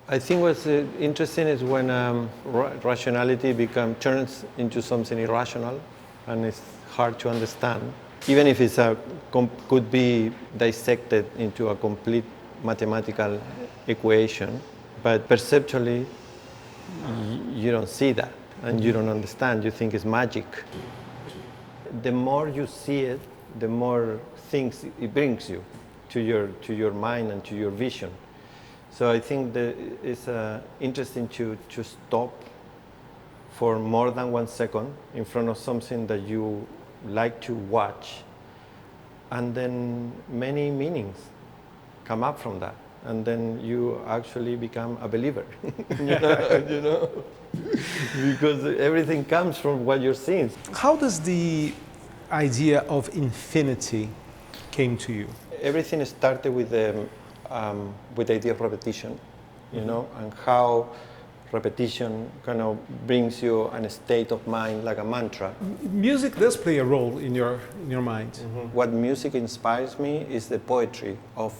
I think what's interesting is when rationality turns into something irrational, and it's hard to understand. Even if it's could be dissected into a complete mathematical equation, but perceptually, you don't see that, and you don't understand. You think it's magic. The more you see it, the more things it brings you to your mind and to your vision. So I think that it's interesting to stop for more than 1 second in front of something that you like to watch, and then many meanings come up from that, and then you actually become a believer. you know, because everything comes from what you're seeing. How does the idea of infinity came to you? Everything started with the idea of repetition, you know, and how repetition kind of brings you in a state of mind like a mantra. Music does play a role in your mind. Mm-hmm. What music inspires me is the poetry of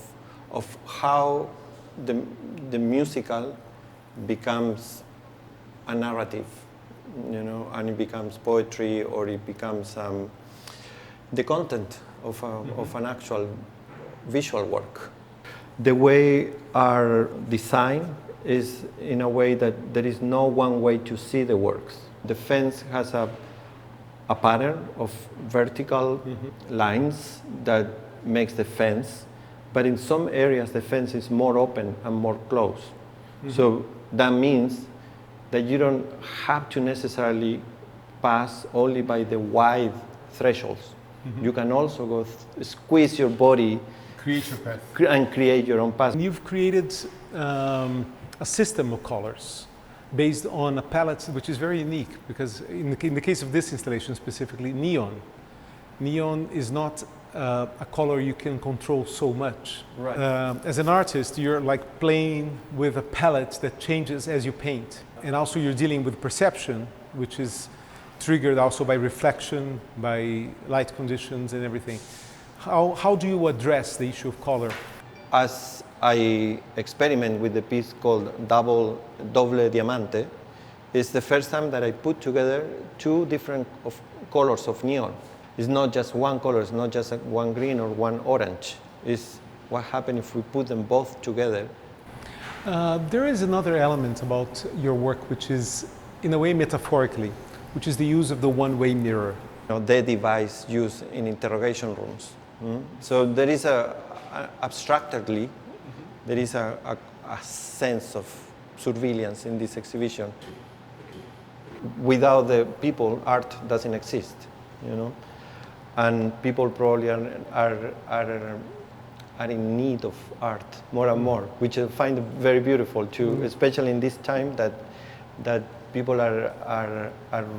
how the musical becomes a narrative, you know, and it becomes poetry, or it becomes the content of an actual visual work. The way our design is in a way that there is no one way to see the works. The fence has a pattern of vertical lines that makes the fence, but in some areas the fence is more open and more closed. So that means that you don't have to necessarily pass only by the wide thresholds. You can also go squeeze your body, Create your path. And create your own path. You've created a system of colors based on a palette which is very unique, because in the case of this installation specifically, neon. Neon is not a color you can control so much. Right. As an artist, you're like playing with a palette that changes as you paint. And also you're dealing with perception, which is triggered also by reflection, by light conditions and everything. How do you address the issue of color? As I experiment with the piece called Doble Diamante, it's the first time that I put together two different colors of neon. It's not just one color, it's not just one green or one orange. It's what happens if we put them both together. There is another element about your work which is, in a way, metaphorically, which is the use of the one-way mirror. You know, the device used in interrogation rooms. So there is abstractly, there is a sense of surveillance in this exhibition. Without the people, art doesn't exist, you know. And people probably are in need of art more and more, which I find very beautiful too, especially in this time that people are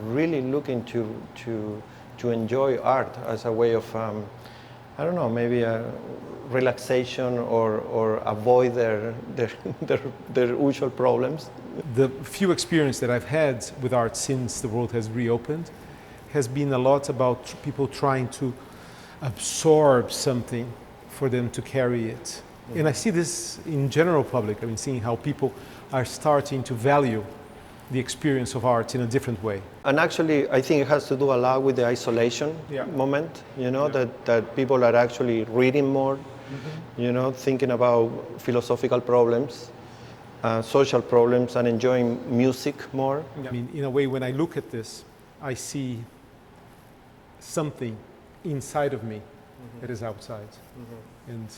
really looking to enjoy art as a way of I don't know, maybe a relaxation or avoid their usual problems. The few experience that I've had with art since the world has reopened has been a lot about people trying to absorb something for them to carry it. And I see this in general public. I mean, seeing how people are starting to value the experience of art in a different way. And actually, I think it has to do a lot with the isolation moment, you know, that people are actually reading more, you know, thinking about philosophical problems, social problems, and enjoying music more. I mean, in a way, when I look at this, I see something inside of me that is outside. And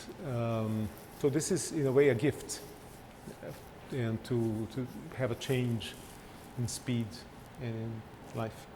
so this is, in a way, a gift, and to have a change in speed and in life.